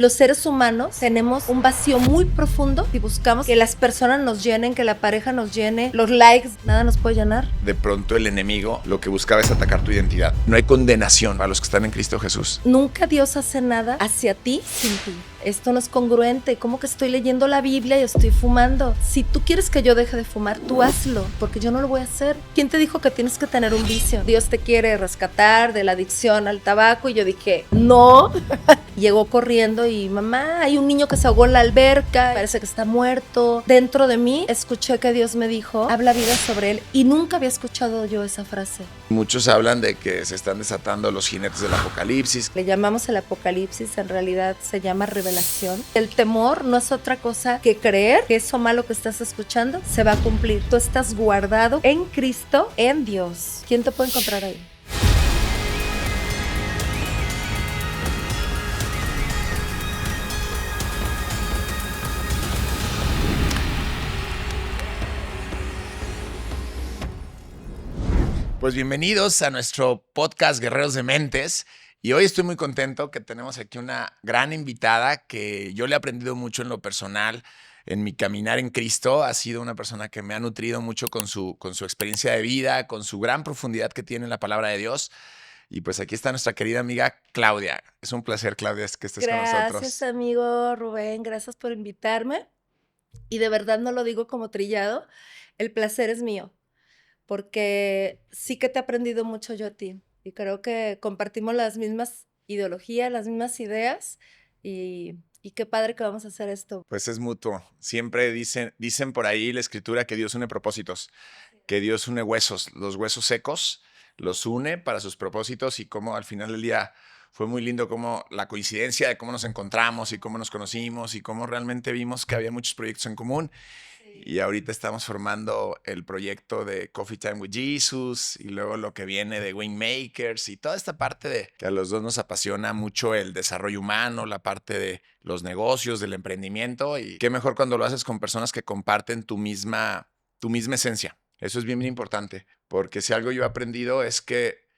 Los seres humanos tenemos un vacío muy profundo y buscamos que las personas nos llenen, que la pareja nos llene, los likes, nada nos puede llenar. De pronto el enemigo lo que buscaba es atacar tu identidad. No hay condenación para los que están en Cristo Jesús. Nunca Dios hace nada hacia ti sin ti. Esto no es congruente, como que estoy leyendo la Biblia y estoy fumando. Si tú quieres que yo deje de fumar, tú hazlo, porque yo no lo voy a hacer. ¿Quién te dijo que tienes que tener un vicio? Dios te quiere rescatar de la adicción al tabaco y yo dije, no. Llegó corriendo y mamá, hay un niño que se ahogó en la alberca, parece que está muerto. Dentro de mí escuché que Dios me dijo, habla vida sobre él, y nunca había escuchado yo esa frase. Muchos hablan de que se están desatando los jinetes del apocalipsis. Le llamamos el apocalipsis, en realidad se llama revelación. El temor no es otra cosa que creer que eso malo que estás escuchando se va a cumplir. Tú estás guardado en Cristo, en Dios. ¿Quién te puede encontrar ahí? Pues bienvenidos a nuestro podcast Guerreros de Mentes. Y hoy estoy muy contento que tenemos aquí una gran invitada que yo le he aprendido mucho en lo personal, en mi caminar en Cristo. Ha sido una persona que me ha nutrido mucho con su experiencia de vida, con su gran profundidad que tiene en la palabra de Dios. Y pues aquí está nuestra querida amiga Claudia. Es un placer, Claudia, que estés con nosotros. Gracias, amigo Rubén. Gracias por invitarme. Y de verdad no lo digo como trillado. El placer es mío, porque sí que te he aprendido mucho yo a ti. Y creo que compartimos las mismas ideologías, las mismas ideas. Y qué padre que vamos a hacer esto. Pues es mutuo. Siempre dicen por ahí la escritura que Dios une propósitos, que Dios une huesos, los huesos secos los une para sus propósitos y cómo al final del día fue muy lindo como la coincidencia de cómo nos encontramos y cómo nos conocimos y cómo realmente vimos que había muchos proyectos en común. Y ahorita estamos formando el proyecto de Coffee Time with Jesus y luego lo que viene de Wingmakers y toda esta parte de que a los dos nos apasiona mucho el desarrollo humano, la parte de los negocios, del emprendimiento. Y qué mejor cuando lo haces con personas que comparten tu misma esencia. Eso es bien, bien importante, porque si algo yo he aprendido es que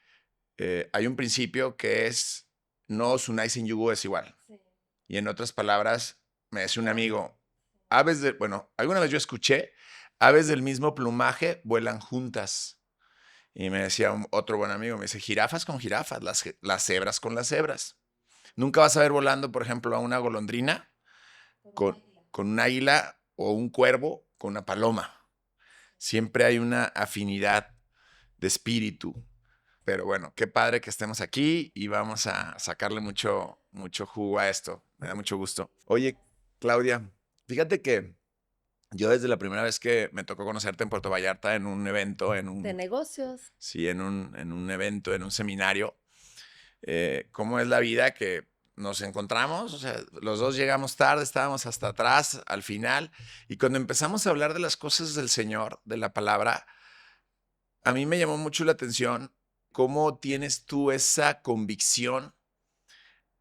hay un principio que es no os unáis en yugo desigual. Sí. Y en otras palabras, me decía un amigo, alguna vez yo escuché, aves del mismo plumaje vuelan juntas. Y me decía otro buen amigo, me dice, jirafas con jirafas, las cebras con las cebras. Nunca vas a ver volando, por ejemplo, a una golondrina con un águila o un cuervo con una paloma. Siempre hay una afinidad de espíritu. Pero bueno, qué padre que estemos aquí y vamos a sacarle mucho, mucho jugo a esto. Me da mucho gusto. Oye, Claudia, fíjate que yo desde la primera vez que me tocó conocerte en Puerto Vallarta en un evento, De negocios. Sí, en un evento, en un seminario, cómo es la vida que nos encontramos, o sea, los dos llegamos tarde, estábamos hasta atrás al final, y cuando empezamos a hablar de las cosas del Señor, de la palabra, a mí me llamó mucho la atención cómo tienes tú esa convicción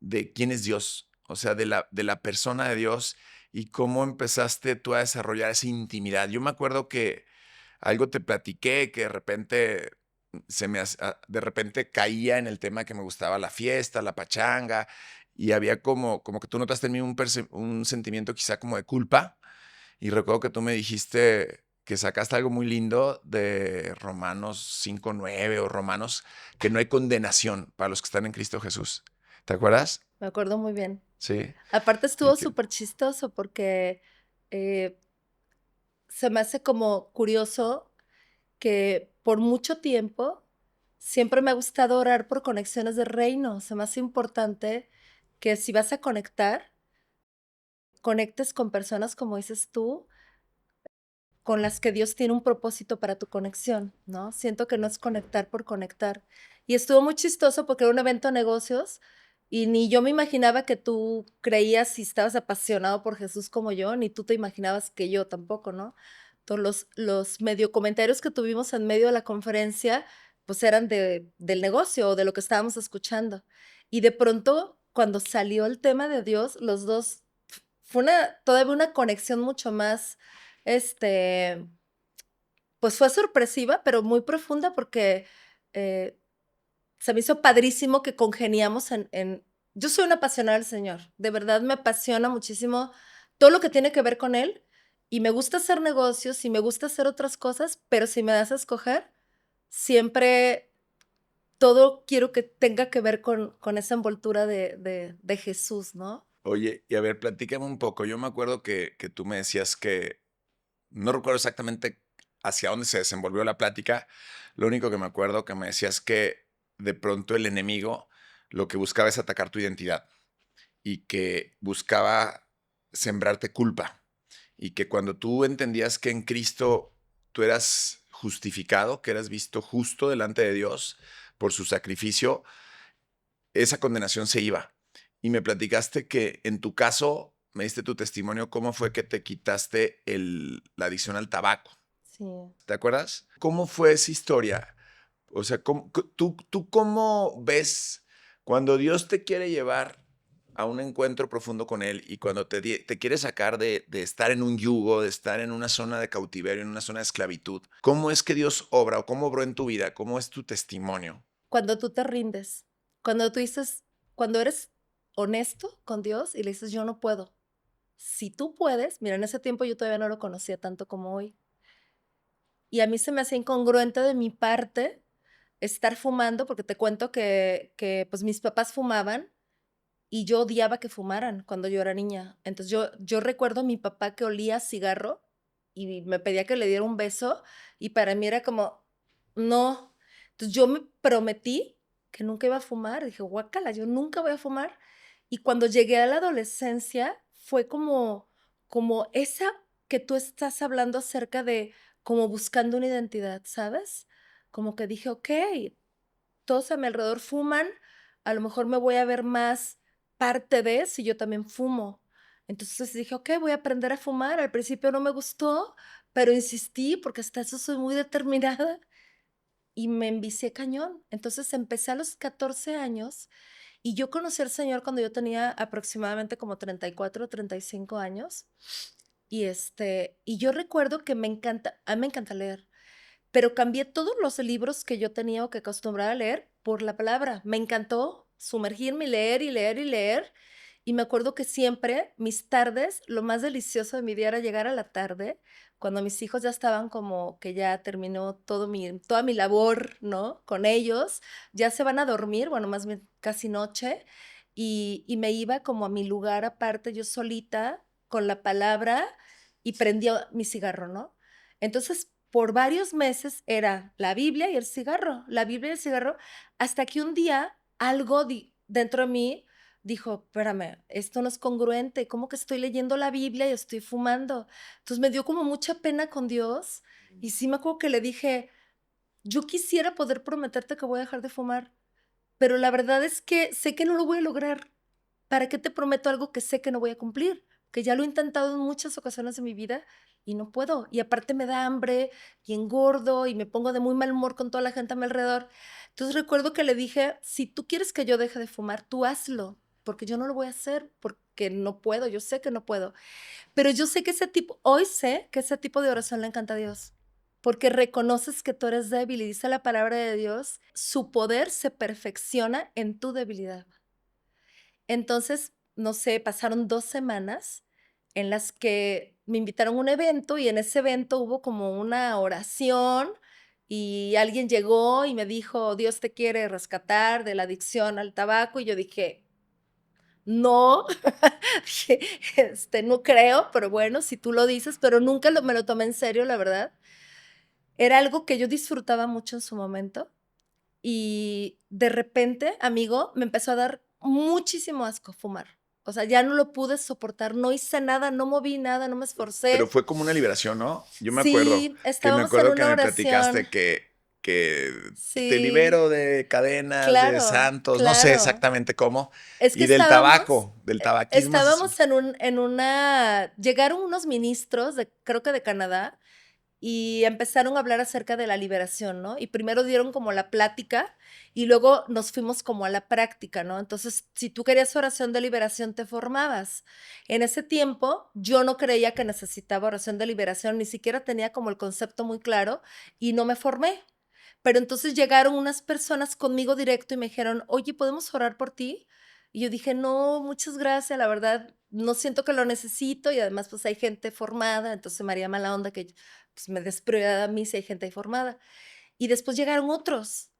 de quién es Dios, o sea, de la persona de Dios y cómo empezaste tú a desarrollar esa intimidad. Yo me acuerdo que algo te platiqué que de repente de repente caía en el tema que me gustaba la fiesta, la pachanga, y había como que tú notaste en mí un sentimiento quizá como de culpa, y recuerdo que tú me dijiste que sacaste algo muy lindo de Romanos 5:9 o Romanos, que no hay condenación para los que están en Cristo Jesús. ¿Te acuerdas? Me acuerdo muy bien. Sí. Aparte estuvo súper chistoso porque se me hace como curioso que por mucho tiempo siempre me ha gustado orar por conexiones de reino. Se me hace importante que si vas a conectar, conectes con personas, como dices tú, con las que Dios tiene un propósito para tu conexión, ¿no? Siento que no es conectar por conectar. Y estuvo muy chistoso porque era un evento de negocios y ni yo me imaginaba que tú creías y estabas apasionado por Jesús como yo, ni tú te imaginabas que yo tampoco, ¿no? Todos los medio comentarios que tuvimos en medio de la conferencia, pues eran del negocio o de lo que estábamos escuchando. Y de pronto, cuando salió el tema de Dios, los dos, fue todavía una conexión mucho más, pues fue sorpresiva, pero muy profunda porque se me hizo padrísimo que congeniamos en yo soy una apasionada del Señor, de verdad me apasiona muchísimo todo lo que tiene que ver con Él, y me gusta hacer negocios, y me gusta hacer otras cosas, pero si me das a escoger, siempre todo quiero que tenga que ver con esa envoltura de Jesús, ¿no? Oye, y a ver, platícame un poco. Yo me acuerdo que tú me decías que no recuerdo exactamente hacia dónde se desenvolvió la plática. Lo único que me acuerdo que me decías que de pronto el enemigo lo que buscaba es atacar tu identidad y que buscaba sembrarte culpa y que cuando tú entendías que en Cristo tú eras justificado, que eras visto justo delante de Dios por su sacrificio, esa condenación se iba. Y me platicaste que en tu caso, me diste tu testimonio, cómo fue que te quitaste la adicción al tabaco. Sí. ¿Te acuerdas? ¿Cómo fue esa historia? O sea, ¿tú cómo ves cuando Dios te quiere llevar a un encuentro profundo con Él y cuando te quiere sacar de estar en un yugo, de estar en una zona de cautiverio, en una zona de esclavitud? ¿Cómo es que Dios obra o cómo obró en tu vida? ¿Cómo es tu testimonio? Cuando tú te rindes, cuando tú dices, cuando eres honesto con Dios y le dices, yo no puedo. Si tú puedes, mira, en ese tiempo yo todavía no lo conocía tanto como hoy. Y a mí se me hacía incongruente de mi parte estar fumando, porque te cuento que pues mis papás fumaban y yo odiaba que fumaran cuando yo era niña. Entonces yo recuerdo a mi papá que olía a cigarro y me pedía que le diera un beso y para mí era como, no. Entonces yo me prometí que nunca iba a fumar. Dije, guácala, yo nunca voy a fumar. Y cuando llegué a la adolescencia fue como esa que tú estás hablando acerca de como buscando una identidad, ¿sabes? Como que dije, ok, todos a mi alrededor fuman, a lo mejor me voy a ver más parte de si yo también fumo. Entonces dije, ok, voy a aprender a fumar. Al principio no me gustó, pero insistí porque hasta eso soy muy determinada y me envicié cañón. Entonces empecé a los 14 años y yo conocí al Señor cuando yo tenía aproximadamente como 34, 35 años. Y yo recuerdo que a mí me encanta leer, pero cambié todos los libros que yo tenía o que acostumbraba a leer por la palabra. Me encantó sumergirme y leer y leer y leer. Y me acuerdo que siempre mis tardes, lo más delicioso de mi día era llegar a la tarde, cuando mis hijos ya estaban como que ya terminó toda mi labor, ¿no? Con ellos, ya se van a dormir, bueno, más bien casi noche, y me iba como a mi lugar aparte, yo solita, con la palabra, y prendía mi cigarro, ¿no? Entonces, por varios meses era la Biblia y el cigarro, la Biblia y el cigarro, hasta que un día algo dentro de mí dijo, espérame, esto no es congruente, ¿cómo que estoy leyendo la Biblia y estoy fumando? Entonces me dio como mucha pena con Dios y sí me acuerdo que le dije, yo quisiera poder prometerte que voy a dejar de fumar, pero la verdad es que sé que no lo voy a lograr. ¿Para qué te prometo algo que sé que no voy a cumplir? Que ya lo he intentado en muchas ocasiones de mi vida y no puedo. Y aparte me da hambre y engordo y me pongo de muy mal humor con toda la gente a mi alrededor. Entonces recuerdo que le dije, si tú quieres que yo deje de fumar, tú hazlo, porque yo no lo voy a hacer, porque no puedo, yo sé que no puedo. Pero yo sé que hoy sé que ese tipo de oración le encanta a Dios, porque reconoces que tú eres débil y dice la palabra de Dios, su poder se perfecciona en tu debilidad. Entonces, no sé, pasaron 2 semanas en las que me invitaron a un evento, y en ese evento hubo como una oración, y alguien llegó y me dijo: "Dios te quiere rescatar de la adicción al tabaco", y yo dije: "No", dije, no creo, pero bueno, si tú lo dices, pero nunca me lo tomé en serio, la verdad. Era algo que yo disfrutaba mucho en su momento, y de repente, amigo, me empezó a dar muchísimo asco fumar. O sea, ya no lo pude soportar, no hice nada, no moví nada, no me Pero esforcé. fue como una liberación, ¿no? Yo Sí, me estábamos en acuerdo que una me oración. platicaste que te Sí, libero de cadenas, de claro, santos, no sé claro. exactamente cómo, Es que y del tabaco, del tabaquismo. estábamos en una llegaron unos ministros creo que de Canadá, y empezaron a hablar acerca de la liberación, ¿no? Y primero dieron como la plática y luego nos fuimos como a la práctica, ¿no? Entonces, si tú querías oración de liberación, te formabas. En ese tiempo, yo no creía que necesitaba oración de liberación, ni siquiera tenía como el concepto muy claro y no me formé. Pero entonces llegaron unas personas conmigo directo y me dijeron, oye, ¿podemos orar por ti? Y yo dije, no, muchas gracias, la verdad, no siento que lo necesito y además pues hay gente formada, entonces me haría mala onda que pues, me des prioridad a mí si hay gente ahí formada. Y después llegaron otros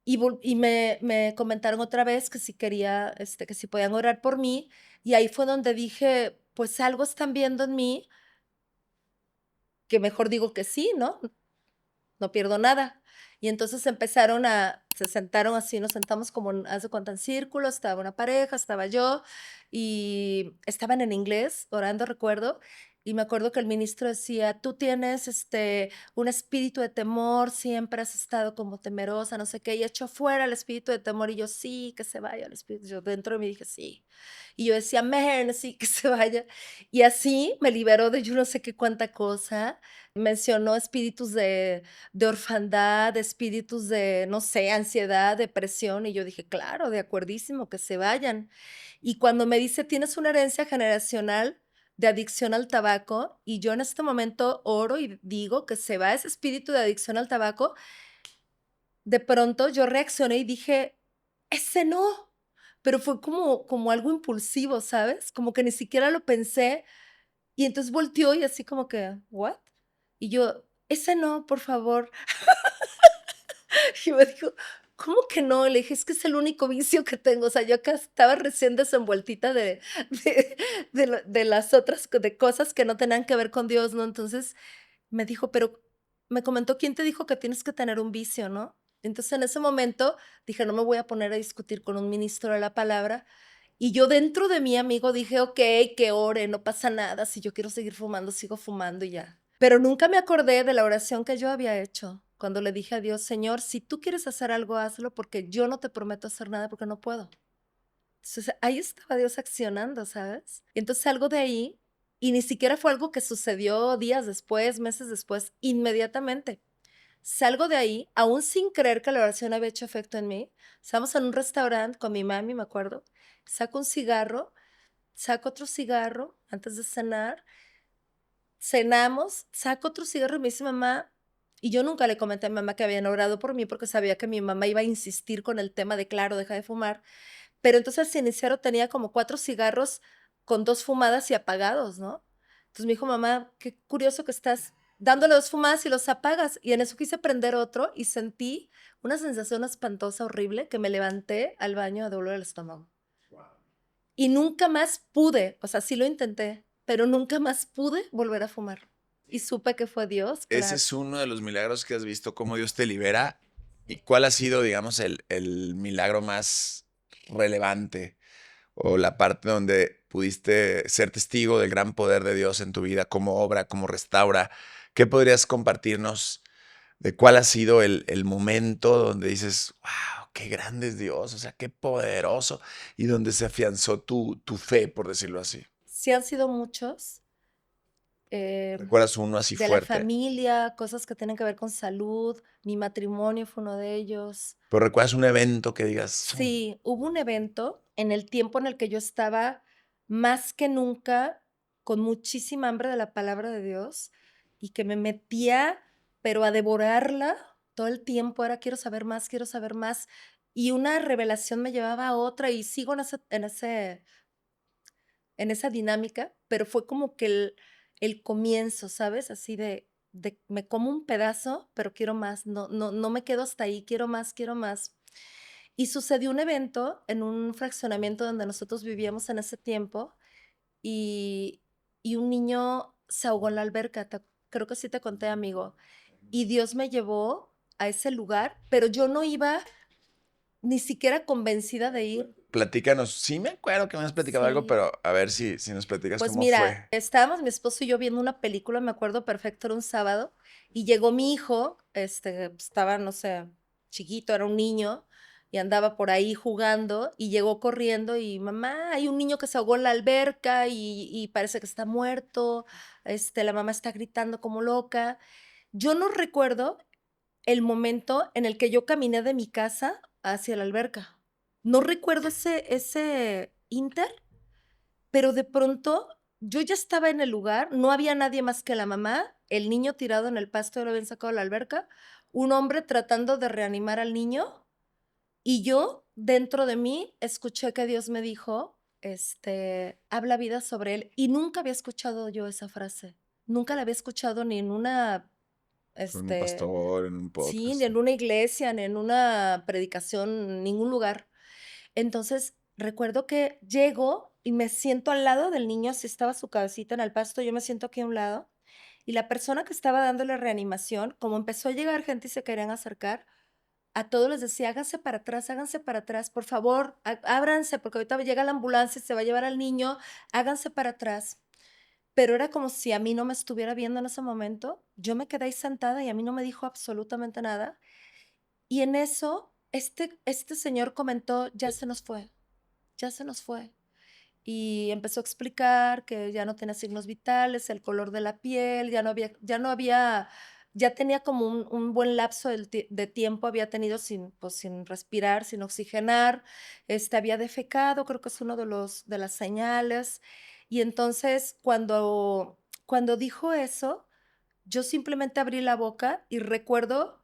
y me comentaron otra vez que si quería, que si podían orar por mí y ahí fue donde dije, pues algo están viendo en mí que mejor digo que sí, ¿no? No pierdo nada. Y entonces se sentaron así, nos sentamos como, haz de cuenta, en círculo, estaba una pareja, estaba yo, y estaban en inglés, orando, recuerdo, y me acuerdo que el ministro decía, tú tienes un espíritu de temor, siempre has estado como temerosa, no sé qué, y echó fuera el espíritu de temor, y yo, sí, que se vaya el espíritu, yo dentro de mí dije, sí, y yo decía, amén, sí, que se vaya, y así me liberó de yo no sé qué cuánta cosa, mencionó espíritus de orfandad, de espíritus de, no sé, ansiedad, depresión, y yo dije, claro, de acuerdísimo, que se vayan. Y cuando me dice, tienes una herencia generacional de adicción al tabaco, y yo en este momento oro y digo que se va ese espíritu de adicción al tabaco, de pronto yo reaccioné y dije, ese no, pero fue como algo impulsivo, ¿sabes? Como que ni siquiera lo pensé, y entonces volteó y así como que, ¿what? Y yo, ese no, por favor. Y me dijo, ¿cómo que no? Le dije, es que es el único vicio que tengo. O sea, yo acá estaba recién desenvueltita de, de las otras, de cosas que no tenían que ver con Dios, ¿no? Entonces me dijo, pero me comentó, ¿quién te dijo que tienes que tener un vicio, no? Entonces en ese momento dije, no me voy a poner a discutir con un ministro de la palabra. Y yo dentro de mí, amigo, dije, ok, que ore, no pasa nada. Si yo quiero seguir fumando, sigo fumando y ya. Pero nunca me acordé de la oración que yo había hecho cuando le dije a Dios, Señor, si tú quieres hacer algo, hazlo porque yo no te prometo hacer nada porque no puedo. Entonces ahí estaba Dios accionando, ¿sabes? Y entonces salgo de ahí y ni siquiera fue algo que sucedió días después, meses después, inmediatamente. Salgo de ahí, aún sin creer que la oración había hecho efecto en mí. Estamos en un restaurante con mi mami, me acuerdo. Saco un cigarro, saco otro cigarro antes de cenar. Cenamos, saco otro cigarro y me dice mamá, y yo nunca le comenté a mi mamá que habían orado por mí porque sabía que mi mamá iba a insistir con el tema de, claro, deja de fumar. Pero entonces el cenicero tenía como 4 cigarros con 2 fumadas y apagados, ¿no? Entonces me dijo, mamá, qué curioso que estás dándole 2 fumadas y los apagas. Y en eso quise prender otro y sentí una sensación espantosa, horrible, que me levanté al baño a dolor el estómago. Y nunca más pude, o sea, sí lo intenté, pero nunca más pude volver a fumar. Y supe que fue Dios, Ese claro. es uno de los milagros que has visto, cómo Dios te libera. ¿Y cuál ha sido, digamos, el milagro más relevante o la parte donde pudiste ser testigo del gran poder de Dios en tu vida, cómo obra, cómo restaura? ¿Qué podrías compartirnos de cuál ha sido el momento donde dices, wow, qué grande es Dios, o sea, qué poderoso, y donde se afianzó tu fe, por decirlo así? Sí han sido muchos, eh, ¿Recuerdas uno así de la fuerte? familia, cosas que tienen que ver con salud. Mi matrimonio fue uno de ellos. ¿Pero recuerdas un evento que digas, "Fum"? Sí, hubo un evento en el tiempo en el que yo estaba más que nunca con muchísima hambre de la palabra de Dios y que me metía, pero a devorarla todo el tiempo, era quiero saber más, quiero saber más. Y una revelación me llevaba a otra y sigo en esa dinámica, pero fue como que el comienzo, ¿sabes? Así de me como un pedazo, pero quiero más, no me quedo hasta ahí, quiero más, quiero más. Y sucedió un evento en un fraccionamiento donde nosotros vivíamos en ese tiempo y, y un niño se ahogó en la alberca, creo que sí te conté, amigo. Y Dios me llevó a ese lugar, pero yo no iba ni siquiera convencida de ir. Platícanos. Sí me acuerdo que me has platicado algo, Sí. pero a ver si nos platicas Pues cómo mira, fue. estábamos mi esposo y yo viendo una película, me acuerdo perfecto, era un sábado, y llegó mi hijo, estaba, no sé, chiquito, era un niño, y andaba por ahí jugando, y llegó corriendo, y mamá, hay un niño que se ahogó en la alberca, y parece que está muerto, la mamá está gritando como loca. Yo no recuerdo el momento en el que yo caminé de mi casa hacia la alberca. No recuerdo ese inter, pero de pronto yo ya estaba en el lugar, no había nadie más que la mamá, el niño tirado en el pasto, lo habían sacado de la alberca, un hombre tratando de reanimar al niño y yo dentro de mí escuché que Dios me dijo, habla vida sobre él. Y nunca había escuchado yo esa frase. Nunca la había escuchado ni en una, Con un este, pastor, en un sí, ni podcast. en una iglesia, ni en una predicación, en ningún lugar. Entonces, recuerdo que llego y me siento al lado del niño, así estaba su cabecita en el pasto, yo me siento aquí a un lado, y la persona que estaba dándole reanimación, como empezó a llegar gente y se querían acercar, a todos les decía: háganse para atrás, por favor, ábranse, porque ahorita llega la ambulancia y se va a llevar al niño, háganse para atrás. Pero era como si a mí no me estuviera viendo en ese momento. Yo me quedé ahí sentada y a mí no me dijo absolutamente nada. Y en eso, este señor comentó: ya se nos fue, ya se nos fue. Y empezó a explicar que ya no tenía signos vitales, el color de la piel, ya tenía como un buen lapso de tiempo, había tenido sin, pues, sin respirar, sin oxigenar, había defecado, creo que es uno de las señales. Y entonces, cuando dijo eso, yo simplemente abrí la boca y recuerdo,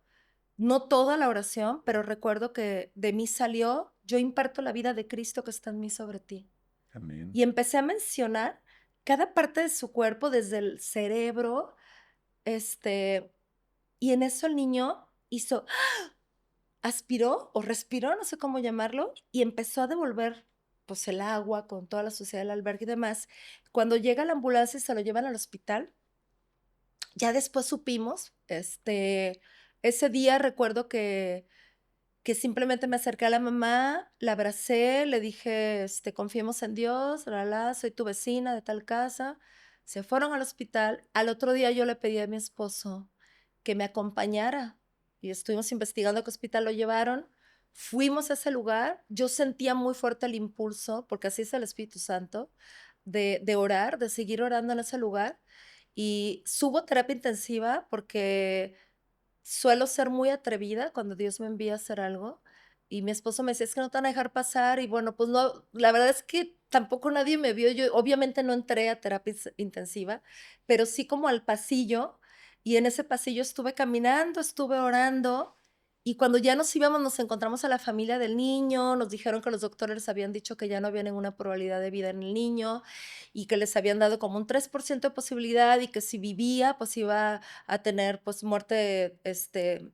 no toda la oración, pero recuerdo que de mí salió: yo imparto la vida de Cristo que está en mí sobre ti. Amén. Y empecé a mencionar cada parte de su cuerpo, desde el cerebro, y en eso el niño hizo, aspiró o respiró, no sé cómo llamarlo, y empezó a devolver, pues, el agua con toda la suciedad del albergue y demás. Cuando llega la ambulancia y se lo llevan al hospital, ya después supimos, ese día recuerdo que simplemente me acerqué a la mamá, la abracé, le dije, confiemos en Dios, soy tu vecina de tal casa. Se fueron al hospital. Al otro día yo le pedí a mi esposo que me acompañara y estuvimos investigando a qué hospital lo llevaron. Fuimos a ese lugar. Yo sentía muy fuerte el impulso, porque así es el Espíritu Santo, de orar, de seguir orando en ese lugar. Y subo terapia intensiva porque suelo ser muy atrevida cuando Dios me envía a hacer algo, y mi esposo me decía: "Es que no te van a dejar pasar", y bueno, pues no, la verdad es que tampoco nadie me vio, yo obviamente no entré a terapia intensiva, pero sí como al pasillo, y en ese pasillo estuve caminando, estuve orando, y cuando ya nos íbamos, nos encontramos a la familia del niño, nos dijeron que los doctores les habían dicho que ya no había ninguna probabilidad de vida en el niño, y que les habían dado como un 3% de posibilidad, y que si vivía, pues iba a tener, pues, muerte,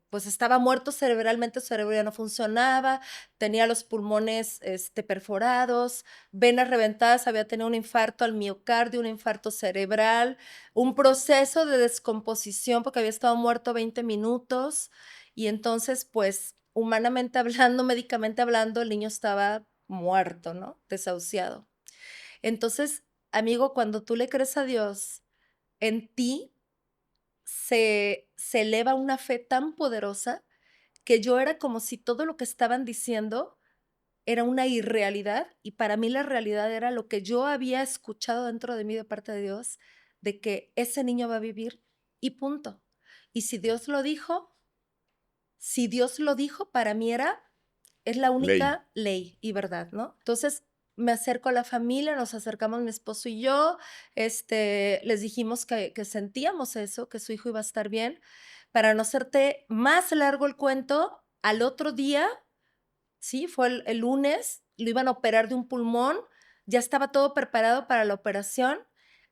pues, estaba muerto cerebralmente, su cerebro ya no funcionaba, tenía los pulmones, perforados, venas reventadas, había tenido un infarto al miocardio, un infarto cerebral, un proceso de descomposición, porque había estado muerto 20 minutos, y entonces, pues, humanamente hablando, médicamente hablando, el niño estaba muerto, ¿no? Desahuciado. Entonces, amigo, cuando tú le crees a Dios, en ti se eleva una fe tan poderosa que yo era como si todo lo que estaban diciendo era una irrealidad, y para mí la realidad era lo que yo había escuchado dentro de mí de parte de Dios, de que ese niño va a vivir y punto. Y si Dios lo dijo, para mí es la Ley. única ley y verdad, ¿no? Entonces, me acerco a la familia, nos acercamos mi esposo y yo, les dijimos que sentíamos eso, que su hijo iba a estar bien. Para no hacerte más largo el cuento, al otro día, sí, fue el lunes, lo iban a operar de un pulmón, ya estaba todo preparado para la operación,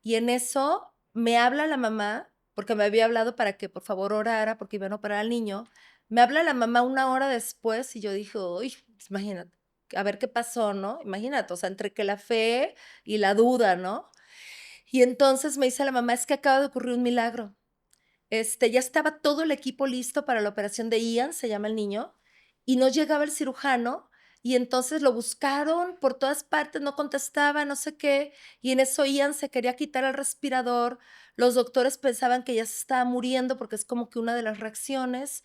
y en eso me habla la mamá, porque me había hablado para que por favor orara, porque iban a operar al niño. Me habla la mamá una hora después y yo dije: "Uy, pues imagínate, a ver qué pasó", ¿no? Imagínate, o sea, entre que la fe y la duda, ¿no? Y entonces me dice la mamá: "Es que acaba de ocurrir un milagro". Ya estaba todo el equipo listo para la operación de Ian, se llama el niño, y no llegaba el cirujano, y entonces lo buscaron por todas partes, no contestaba, no sé qué, y en eso Ian se quería quitar el respirador, los doctores pensaban que ya se estaba muriendo porque es como que una de las reacciones.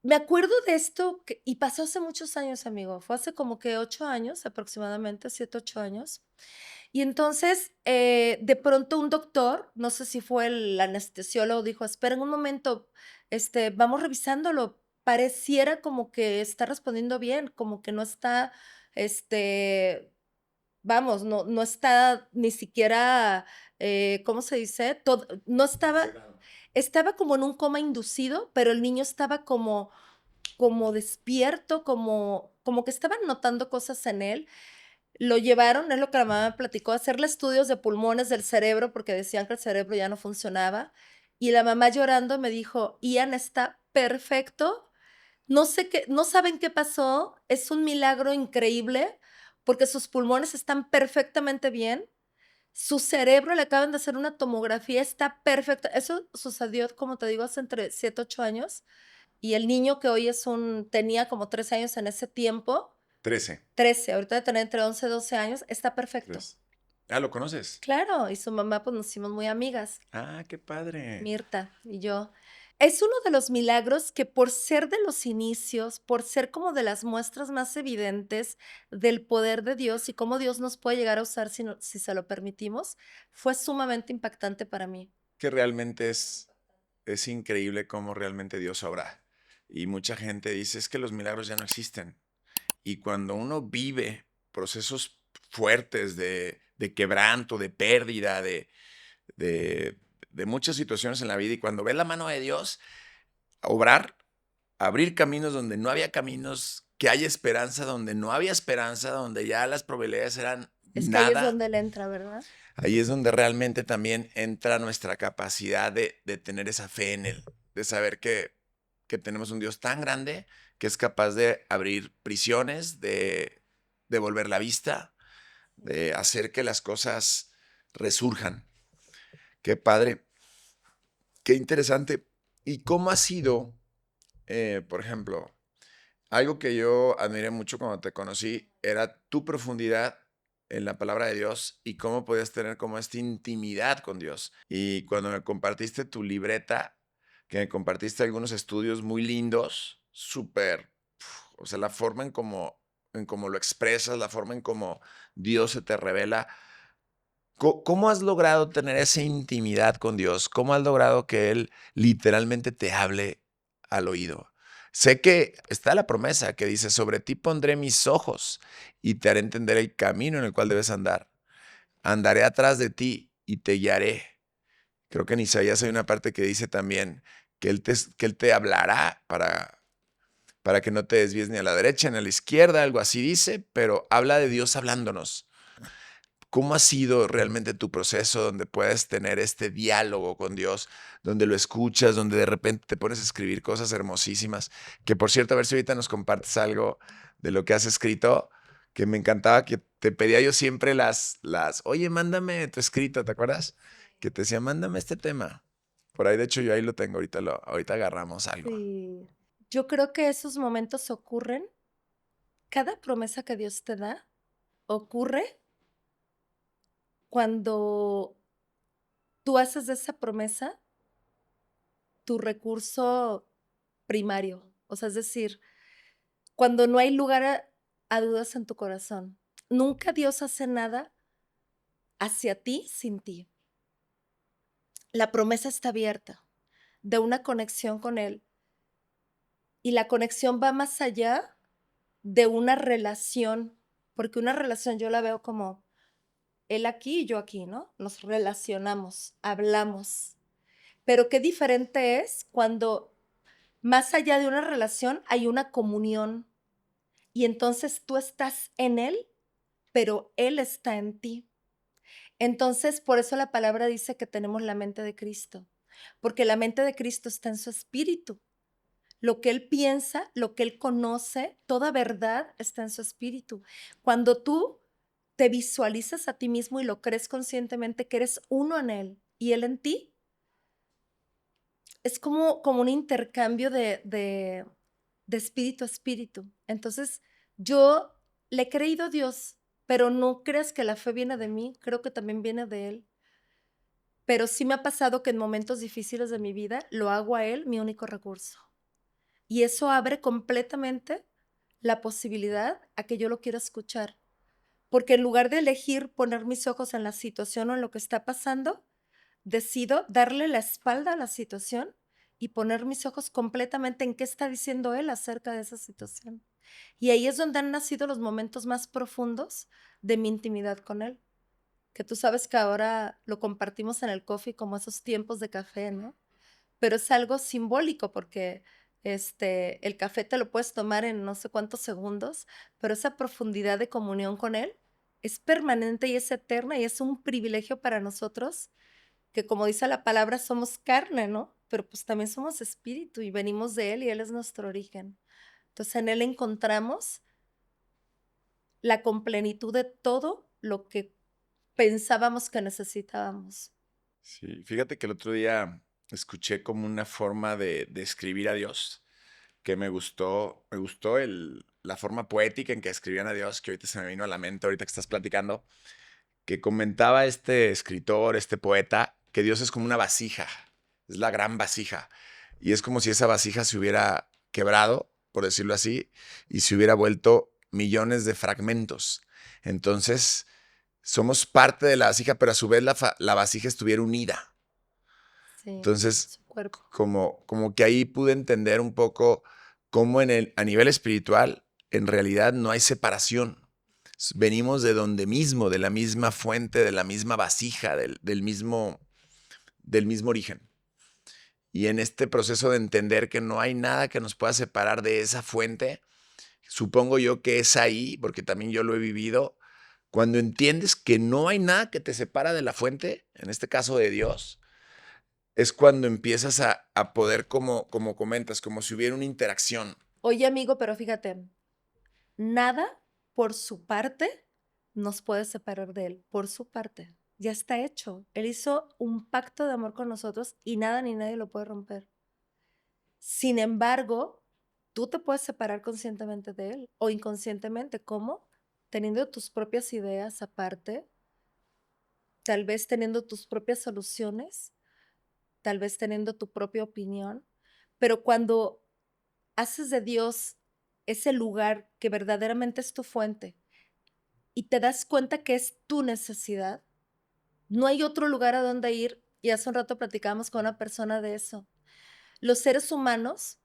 Me acuerdo de esto y pasó hace muchos años, amigo, fue hace como que 8 años aproximadamente, 7, 8 años. Y entonces, de pronto un doctor, no sé si fue el anestesiólogo, dijo: "Esperen un momento, vamos revisándolo, pareciera como que está respondiendo bien, como que no está, vamos, no está ni siquiera, ¿cómo se dice? No estaba como en un coma inducido, pero el niño estaba como despierto, como como que estaban notando cosas en él. Lo llevaron, es lo que la mamá me platicó, a hacerle estudios de pulmones del cerebro, porque decían que el cerebro ya no funcionaba. Y la mamá llorando me dijo, Ian está perfecto, no sé qué, no saben qué pasó, es un milagro increíble, porque sus pulmones están perfectamente bien, su cerebro le acaban de hacer una tomografía, está perfecto. Eso sucedió, como te digo, hace entre 7, 8 años. Y el niño que hoy tenía como 13 años en ese tiempo, 13. 13, ahorita de tener entre 11 y 12 años, está perfecto. 3. Ah, ¿lo conoces? Claro, y su mamá, pues nos hicimos muy amigas, Ah, qué padre. Mirta y yo. Es uno de los milagros que por ser de los inicios, por ser como de las muestras más evidentes del poder de Dios y cómo Dios nos puede llegar a usar si se lo permitimos, fue sumamente impactante para mí. Que realmente es increíble cómo realmente Dios obra. Y mucha gente dice, es que los milagros ya no existen. Y cuando uno vive procesos fuertes de quebranto, de pérdida, de, de muchas situaciones en la vida, y cuando ve la mano de Dios obrar, abrir caminos donde no había caminos, que haya esperanza donde no había esperanza, donde ya las probabilidades eran Es que ahí es nada, donde él entra, ¿verdad? ahí es donde realmente también entra nuestra capacidad de tener esa fe en Él, de saber que tenemos un Dios tan grande que es capaz de abrir prisiones, de devolver la vista, de hacer que las cosas resurjan. Qué padre, qué interesante. ¿Y cómo ha sido, por ejemplo, algo que yo admiré mucho cuando te conocí era tu profundidad en la palabra de Dios y cómo podías tener como esta intimidad con Dios? Y cuando me compartiste tu libreta, que me compartiste algunos estudios muy lindos, súper, o sea, la forma en cómo lo expresas, la forma en cómo Dios se te revela. ¿Cómo has logrado tener esa intimidad con Dios? ¿Cómo has logrado que Él literalmente te hable al oído? Sé que está la promesa que dice, sobre ti pondré mis ojos y te haré entender el camino en el cual debes andar. Andaré atrás de ti y te guiaré. Creo que en Isaías hay una parte que dice también que él te hablará para que no te desvíes ni a la derecha ni a la izquierda, algo así dice, pero habla de Dios hablándonos. ¿Cómo ha sido realmente tu proceso donde puedes tener este diálogo con Dios, donde lo escuchas, donde de repente te pones a escribir cosas hermosísimas? Que por cierto, a ver si ahorita nos compartes algo de lo que has escrito, que me encantaba, que te pedía yo siempre oye, mándame tu escrito, ¿te acuerdas? Que te decía, mándame este tema. Por ahí, de hecho, yo ahí lo tengo, ahorita agarramos algo. Sí. Yo creo que esos momentos ocurren, cada promesa que Dios te da ocurre cuando tú haces de esa promesa tu recurso primario. O sea, es decir, cuando no hay lugar a dudas en tu corazón. Nunca Dios hace nada hacia ti sin ti. La promesa está abierta de una conexión con Él. Y la conexión va más allá de una relación, porque una relación yo la veo como Él aquí y yo aquí, ¿no? Nos relacionamos, hablamos. Pero qué diferente es cuando más allá de una relación hay una comunión y entonces tú estás en Él, pero Él está en ti. Entonces, por eso la palabra dice que tenemos la mente de Cristo, porque la mente de Cristo está en su espíritu. Lo que Él piensa, lo que Él conoce, toda verdad está en su espíritu. Cuando tú te visualizas a ti mismo y lo crees conscientemente que eres uno en Él y Él en ti, es como un intercambio de espíritu a espíritu. Entonces, yo le he creído a Dios, pero no creas que la fe viene de mí, creo que también viene de Él. Pero sí me ha pasado que en momentos difíciles de mi vida lo hago a Él mi único recurso. Y eso abre completamente la posibilidad a que yo lo quiera escuchar. Porque en lugar de elegir poner mis ojos en la situación o en lo que está pasando, decido darle la espalda a la situación y poner mis ojos completamente en qué está diciendo él acerca de esa situación. Y ahí es donde han nacido los momentos más profundos de mi intimidad con él, que tú sabes que ahora lo compartimos en el coffee como esos tiempos de café, ¿no? Pero es algo simbólico porque El café te lo puedes tomar en no sé cuántos segundos, pero esa profundidad de comunión con Él es permanente y es eterna y es un privilegio para nosotros que, como dice la palabra, somos carne, ¿no? Pero pues también somos espíritu y venimos de Él y Él es nuestro origen. Entonces en Él encontramos la completitud de todo lo que pensábamos que necesitábamos. Sí, fíjate que el otro día escuché como una forma de escribir a Dios que me gustó la forma poética en que escribían a Dios, que ahorita se me vino a la mente, ahorita que estás platicando, que comentaba este escritor, este poeta, que Dios es como una vasija, es la gran vasija, y es como si esa vasija se hubiera quebrado, por decirlo así, y se hubiera vuelto millones de fragmentos. Entonces, somos parte de la vasija, pero a su vez la vasija estuviera unida. Sí, Entonces, su cuerpo. como que ahí pude entender un poco cómo a nivel espiritual, en realidad no hay separación. Venimos de donde mismo, de la misma fuente, de la misma vasija, del mismo origen. Y en este proceso de entender que no hay nada que nos pueda separar de esa fuente, supongo yo que es ahí, porque también yo lo he vivido, cuando entiendes que no hay nada que te separa de la fuente, en este caso de Dios, es cuando empiezas a poder, como comentas, como si hubiera una interacción. Oye, amigo, pero fíjate, nada por su parte nos puede separar de Él, por su parte. Ya está hecho. Él hizo un pacto de amor con nosotros y nada ni nadie lo puede romper. Sin embargo, tú te puedes separar conscientemente de Él o inconscientemente. ¿Cómo? Teniendo tus propias ideas aparte, tal vez teniendo tus propias soluciones, tal vez teniendo tu propia opinión, pero cuando haces de Dios ese lugar que verdaderamente es tu fuente y te das cuenta que es tu necesidad, no hay otro lugar a donde ir. Y hace un rato platicábamos con una persona de eso. Los seres humanos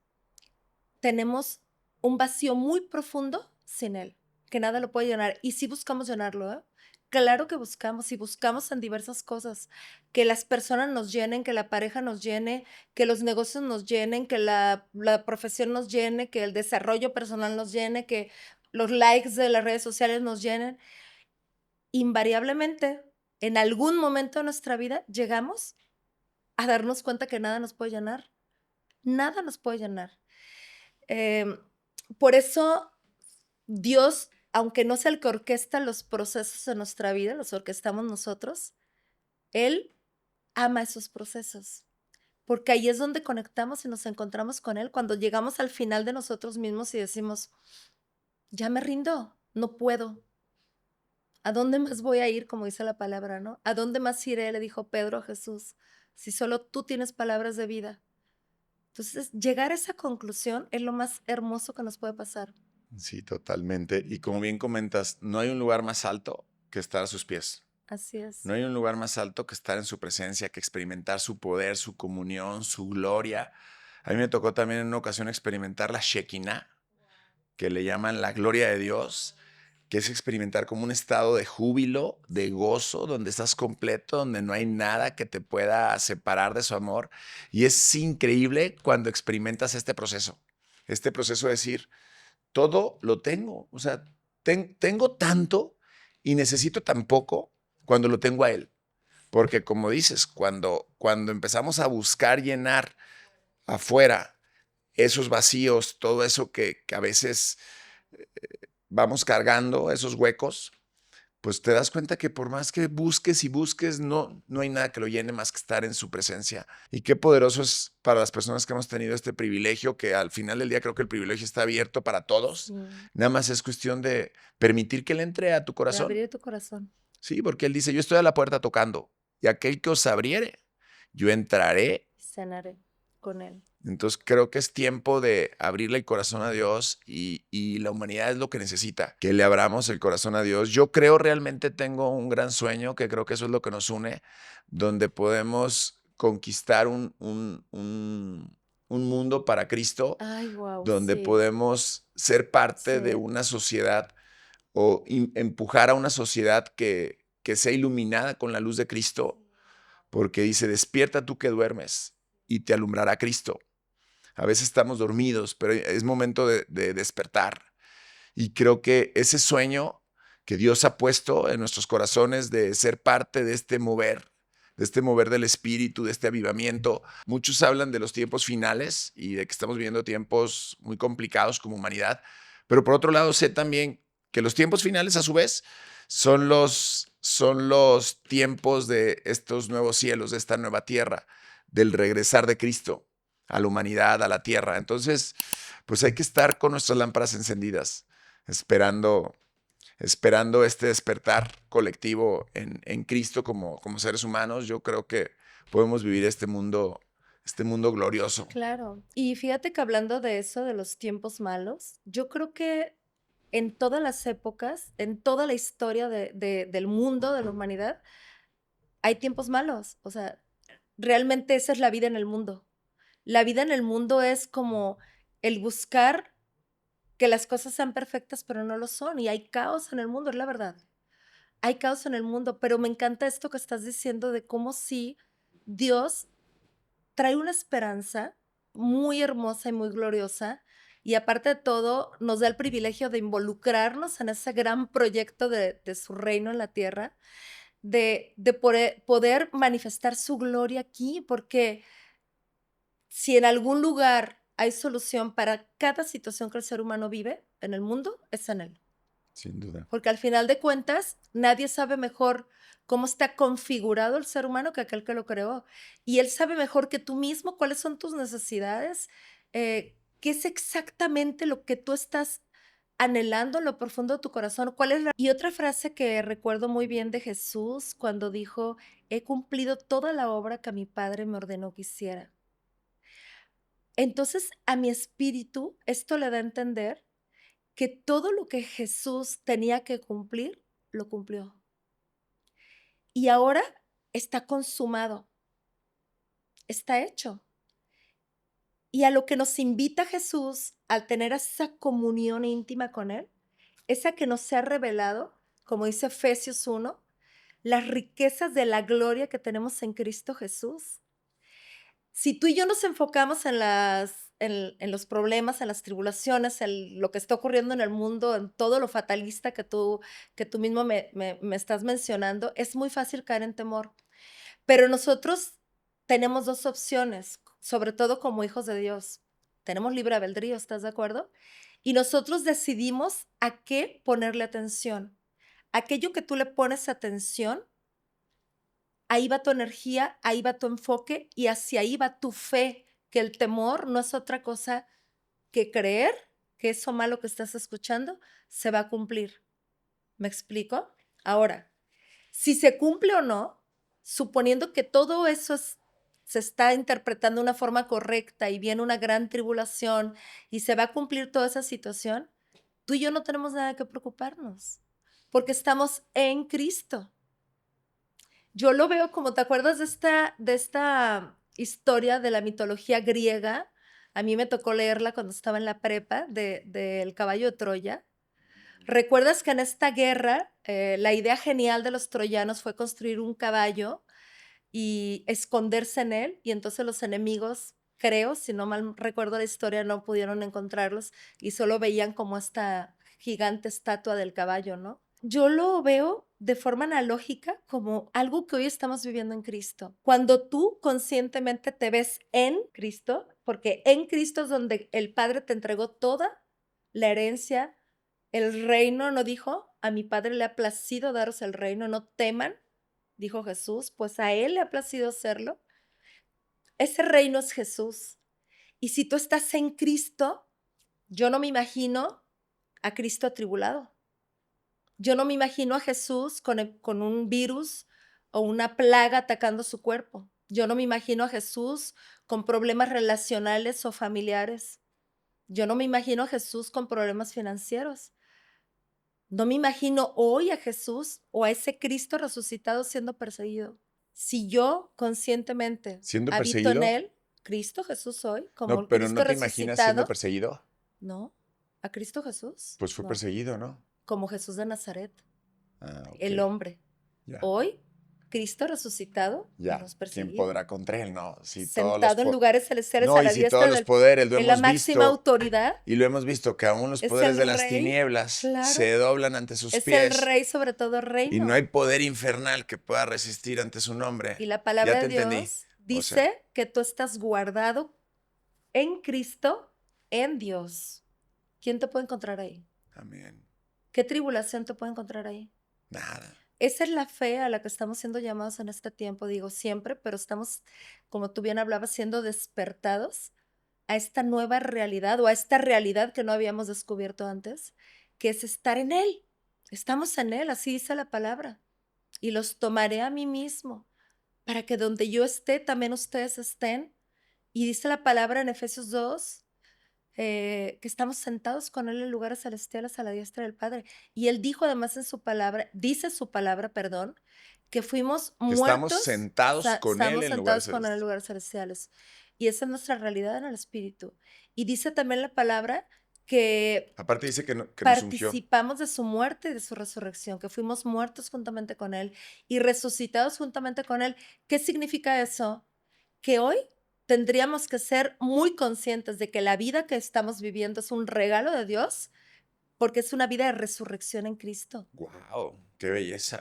tenemos un vacío muy profundo sin Él, que nada lo puede llenar. Y sí buscamos llenarlo, ¿eh? Claro que buscamos y buscamos en diversas cosas, que las personas nos llenen, que la pareja nos llene, que los negocios nos llenen, que la profesión nos llene, que el desarrollo personal nos llene, que los likes de las redes sociales nos llenen. Invariablemente, en algún momento de nuestra vida llegamos a darnos cuenta que nada nos puede llenar, nada nos puede llenar. Em, por eso Dios, aunque no sea el que orquesta los procesos de nuestra vida, los orquestamos nosotros, Él ama esos procesos, porque ahí es donde conectamos y nos encontramos con Él, cuando llegamos al final de nosotros mismos y decimos, ya me rindo, no puedo. ¿A dónde más voy a ir? Como dice la palabra, ¿no? ¿A dónde más iré? Le dijo Pedro a Jesús, si solo tú tienes palabras de vida. Entonces, llegar a esa conclusión es lo más hermoso que nos puede pasar. Sí, totalmente. Y como bien comentas, no hay un lugar más alto que estar a sus pies. Así es. No hay un lugar más alto que estar en su presencia, que experimentar su poder, su comunión, su gloria. A mí me tocó también en una ocasión experimentar la Shekinah, que le llaman la gloria de Dios, que es experimentar como un estado de júbilo, de gozo, donde estás completo, donde no hay nada que te pueda separar de su amor. Y es increíble cuando experimentas este proceso de decir, todo lo tengo, o sea, tengo tanto y necesito tan poco cuando lo tengo a Él. Porque como dices, cuando empezamos a buscar llenar afuera esos vacíos, todo eso que a veces vamos cargando, esos huecos, pues te das cuenta que por más que busques y busques, no hay nada que lo llene más que estar en su presencia. Y qué poderoso es para las personas que hemos tenido este privilegio, que al final del día creo que el privilegio está abierto para todos. Sí, Nada más es cuestión de permitir que Él entre a tu de corazón. abrir tu corazón. Sí, porque Él dice, yo estoy a la puerta tocando y aquel que os abriere, yo entraré. Y cenaré con Él. Entonces creo que es tiempo de abrirle el corazón a Dios y la humanidad es lo que necesita, que le abramos el corazón a Dios. Yo creo realmente tengo un gran sueño, que creo que eso es lo que nos une, donde podemos conquistar un mundo para Cristo, Ay, wow, donde sí, podemos ser parte de sí, una sociedad o empujar a una sociedad que sea iluminada con la luz de Cristo, porque dice, despierta tú que duermes y te alumbrará Cristo. A veces estamos dormidos, pero es momento de despertar. Y creo que ese sueño que Dios ha puesto en nuestros corazones de ser parte de este mover del espíritu, de este avivamiento. Muchos hablan de los tiempos finales y de que estamos viviendo tiempos muy complicados como humanidad, pero por otro lado sé también que los tiempos finales a su vez son los tiempos de estos nuevos cielos, de esta nueva tierra, del regresar de Cristo a la humanidad, a la tierra. Entonces, pues hay que estar con nuestras lámparas encendidas, esperando este despertar colectivo en Cristo como seres humanos. Yo creo que podemos vivir este mundo glorioso. Claro. Y fíjate que hablando de eso, de los tiempos malos, yo creo que en todas las épocas, en toda la historia del mundo, de la humanidad, hay tiempos malos. O sea, realmente esa es la vida en el mundo. La vida en el mundo es como el buscar que las cosas sean perfectas, pero no lo son. Y hay caos en el mundo, es la verdad. Hay caos en el mundo, pero me encanta esto que estás diciendo de cómo sí Dios trae una esperanza muy hermosa y muy gloriosa. Y aparte de todo, nos da el privilegio de involucrarnos en ese gran proyecto de su reino en la tierra, de poder manifestar su gloria aquí, porque si en algún lugar hay solución para cada situación que el ser humano vive en el mundo, es en él. Sin duda. Porque al final de cuentas, nadie sabe mejor cómo está configurado el ser humano que aquel que lo creó. Y él sabe mejor que tú mismo cuáles son tus necesidades, qué es exactamente lo que tú estás anhelando en lo profundo de tu corazón. Y otra frase que recuerdo muy bien de Jesús cuando dijo, he cumplido toda la obra que mi Padre me ordenó que hiciera. Entonces, a mi espíritu, esto le da a entender que todo lo que Jesús tenía que cumplir, lo cumplió. Y ahora está consumado, está hecho. Y a lo que nos invita Jesús al tener esa comunión íntima con Él, esa que nos se ha revelado, como dice Efesios 1, las riquezas de la gloria que tenemos en Cristo Jesús. Si tú y yo nos enfocamos en los problemas, en las tribulaciones, en lo que está ocurriendo en el mundo, en todo lo fatalista que tú mismo me estás mencionando, es muy fácil caer en temor. Pero nosotros tenemos dos opciones, sobre todo como hijos de Dios. Tenemos libre albedrío, ¿estás de acuerdo? Y nosotros decidimos a qué ponerle atención. Aquello que tú le pones atención, ahí va tu energía, ahí va tu enfoque y hacia ahí va tu fe, que el temor no es otra cosa que creer que eso malo que estás escuchando se va a cumplir. ¿Me explico? Ahora, si se cumple o no, suponiendo que todo eso se está interpretando de una forma correcta y viene una gran tribulación y se va a cumplir toda esa situación, tú y yo no tenemos nada que preocuparnos, porque estamos en Cristo. Yo lo veo como, ¿te acuerdas de esta historia de la mitología griega? A mí me tocó leerla cuando estaba en la prepa, del caballo de Troya. ¿Recuerdas que en esta guerra la idea genial de los troyanos fue construir un caballo y esconderse en él? Y entonces los enemigos, creo, si no mal recuerdo la historia, no pudieron encontrarlos y solo veían como esta gigante estatua del caballo, ¿no? Yo lo veo de forma analógica como algo que hoy estamos viviendo en Cristo. Cuando tú conscientemente te ves en Cristo, porque en Cristo es donde el Padre te entregó toda la herencia, el reino, no dijo, a mi Padre le ha placido daros el reino, no teman, dijo Jesús, pues a Él le ha placido hacerlo. Ese reino es Jesús. Y si tú estás en Cristo, yo no me imagino a Cristo atribulado. Yo no me imagino a Jesús con un virus o una plaga atacando su cuerpo. Yo no me imagino a Jesús con problemas relacionales o familiares. Yo no me imagino a Jesús con problemas financieros. No me imagino hoy a Jesús o a ese Cristo resucitado siendo perseguido. Si yo conscientemente ¿Siendo habito en perseguido? Él, Cristo Jesús hoy, como No, el pero Cristo ¿no te imaginas siendo resucitado, perseguido? no, a Cristo Jesús, Pues fue no, perseguido, ¿no? como Jesús de Nazaret, Ah, ok. el hombre. Ya. Hoy Cristo resucitado Ya, nos ¿quién perseguía. podrá contra él? No, si todos los Sentado en lugares celestiales no, a y la si todos diestra los poderes lo en la hemos máxima visto, autoridad, y lo hemos visto que aún los es poderes el de las rey, tinieblas claro, se doblan ante sus es el pies rey sobre todo y no reino. hay poder infernal que pueda resistir ante su Y nombre. la Ya palabra te de entendí. Dios O sea, dice que tú estás guardado en Cristo, en Dios. ¿Quién te puede encontrar ahí? amén. ¿Qué tribulación te puede encontrar ahí? Nada. Esa es la fe a la que estamos siendo llamados en este tiempo, digo siempre, pero estamos, como tú bien hablabas, siendo despertados a esta nueva realidad o a esta realidad que no habíamos descubierto antes, que es estar en Él. Estamos en Él, así dice la palabra. Y los tomaré a mí mismo, para que donde yo esté, también ustedes estén. Y dice la palabra en Efesios 2, que estamos sentados con Él en lugares celestiales a la diestra del Padre. Y Él dijo además en su palabra, dice su palabra, perdón, que fuimos Que estamos muertos, sentados con él estamos en lugares sentados con Él en celestes. lugares celestiales. Y esa es nuestra realidad en el Espíritu. Y dice también la palabra que Aparte dice que nos ungió. participamos de su muerte y de su resurrección, que fuimos muertos juntamente con Él y resucitados juntamente con Él. ¿Qué significa eso? Que hoy tendríamos que ser muy conscientes de que la vida que estamos viviendo es un regalo de Dios, porque es una vida de resurrección en Cristo. Wow, qué belleza,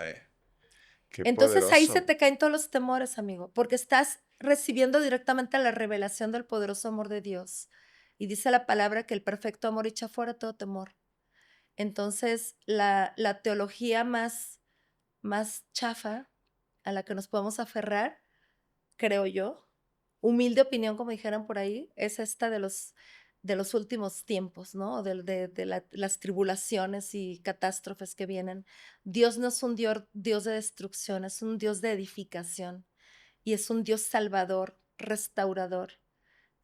qué Entonces ahí se poderoso. te caen todos los temores, amigo, porque estás recibiendo directamente la revelación del poderoso amor de Dios. Y dice la palabra que el perfecto amor echa fuera todo temor. Entonces, la teología más chafa a la que nos podemos aferrar, creo yo, humilde opinión, como dijeran por ahí, es esta de los últimos tiempos, ¿no? Las tribulaciones y catástrofes que vienen. Dios no es un Dios de destrucción, es un Dios de edificación y es un Dios salvador, restaurador.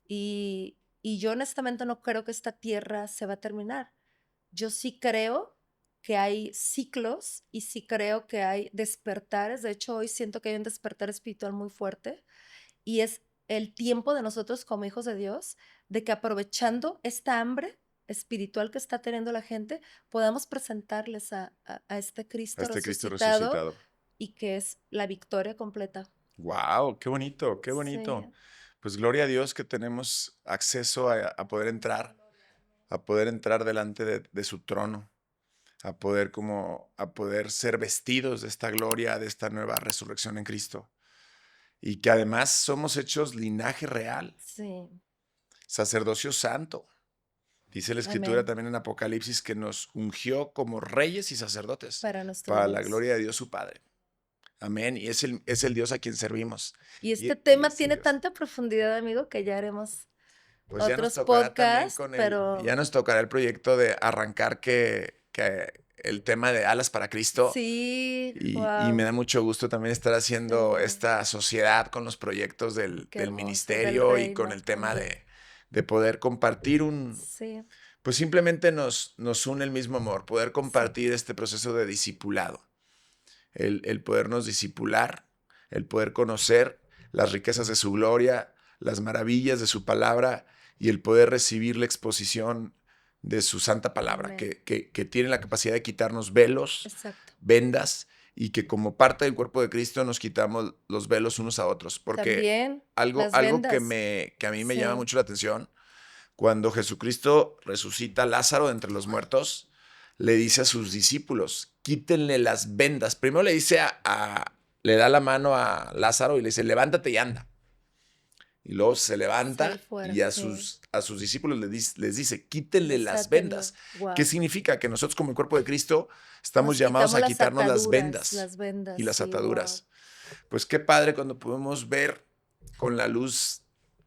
Y yo honestamente no creo que esta tierra se va a terminar. Yo sí creo que hay ciclos y sí creo que hay despertares. De hecho, hoy siento que hay un despertar espiritual muy fuerte y es el tiempo de nosotros como hijos de Dios de que aprovechando esta hambre espiritual que está teniendo la gente, podamos presentarles a este A Cristo este Cristo resucitado resucitado. y que es la victoria completa. Wow, qué bonito, qué Sí, bonito. Pues gloria a Dios que tenemos acceso a poder entrar delante de su trono, a poder ser vestidos de esta gloria, de esta nueva resurrección en Cristo. Y que además somos hechos linaje real, sí, sacerdocio santo. Dice la Escritura amén, también en Apocalipsis que nos ungió como reyes y sacerdotes para nuestro para la Dios. gloria de Dios su Padre. Amén. Y es el Dios a quien servimos. Y este Y tema es el tiene Dios. tanta profundidad, amigo, que ya haremos Pues ya nos otros tocará también podcasts, ya pero nos tocará el proyecto de arrancar que el tema de Alas para Cristo. sí, Y me wow, da mucho gusto también estar haciendo sí, esta sociedad con los proyectos qué del hermoso, del ministerio y con reino. el tema de poder compartir Sí, pues simplemente nos une el mismo amor, poder sí, compartir este proceso de discipulado, el podernos discipular, el poder conocer las riquezas de su gloria, las maravillas de su palabra y el poder recibir la exposición de su santa palabra, amén, que tiene la capacidad de quitarnos velos, exacto. vendas, y que como parte del cuerpo de Cristo nos quitamos los velos unos a otros. Porque También las algo vendas, que a mí me llama sí, mucho la atención, cuando Jesucristo resucita a Lázaro de entre los muertos, le dice a sus discípulos, quítenle las vendas. Primero le dice le da la mano a Lázaro y le dice, levántate y anda. Y luego se sal levanta fuera, y sí, a sus discípulos les dice, quítenle las desátenlo, vendas. ¿Qué wow. significa? Que nosotros como el cuerpo de Cristo estamos Nos llamados quitamos a quitarnos las y vendas, las sí, wow. ataduras. Pues qué padre cuando podemos ver con la luz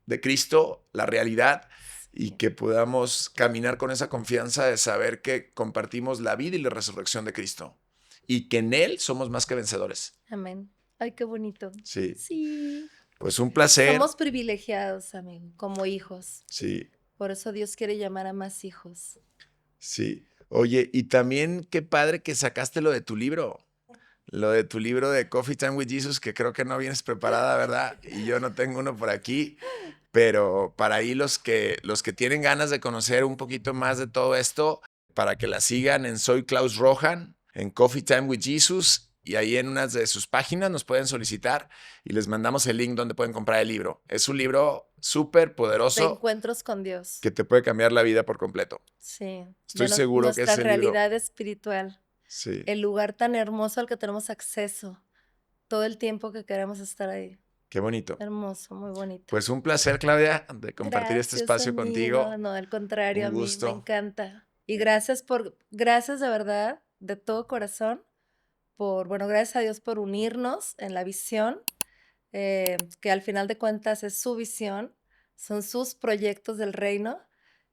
de Cristo la realidad y Sí, que podamos caminar con esa confianza de saber que compartimos la vida y la resurrección de Cristo y que en Él somos más que vencedores. amén. Ay, qué bonito. Sí, Sí, pues un placer. somos privilegiados, amigo, como hijos. Sí, Por eso Dios quiere llamar a más hijos. sí. Oye, y también qué padre que sacaste lo de tu libro de Coffee Time with Jesus, que creo que no vienes preparada, ¿verdad? Y yo no tengo uno por aquí. Pero para ahí los que tienen ganas de conocer un poquito más de todo esto, para que la sigan en Soy Klaus Rohan, en Coffee Time with Jesus y ahí en unas de sus páginas nos pueden solicitar y les mandamos el link donde pueden comprar el libro. Es un libro súper De poderoso encuentros con Dios. que te puede cambiar la vida por completo. Sí. Estoy De seguro que nuestra ese libro, realidad espiritual. sí, El lugar tan hermoso al que tenemos acceso todo el tiempo que queremos estar ahí. qué bonito. Hermoso, muy bonito. Pues un placer, Claudia, de compartir este Gracias, espacio amigo. contigo. No, al contrario, Un a mí me gusto. encanta. Y gracias de verdad, de todo corazón, bueno, gracias a Dios por unirnos en la visión, que al final de cuentas es su visión, son sus proyectos del reino,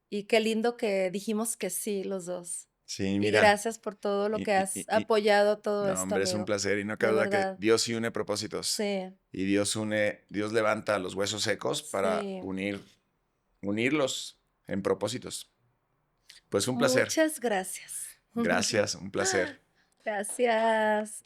y qué lindo que dijimos que sí los dos. Sí, Y mira. gracias por todo lo Y, que y- has y- y- apoyado todo no, esto, hombre, es un amigo. placer y no cabe De duda que verdad. Dios sí une propósitos Sí, y Dios levanta los huesos secos para sí. unirlos en propósitos. Pues un placer. Muchas gracias. Gracias, un placer. Gracias.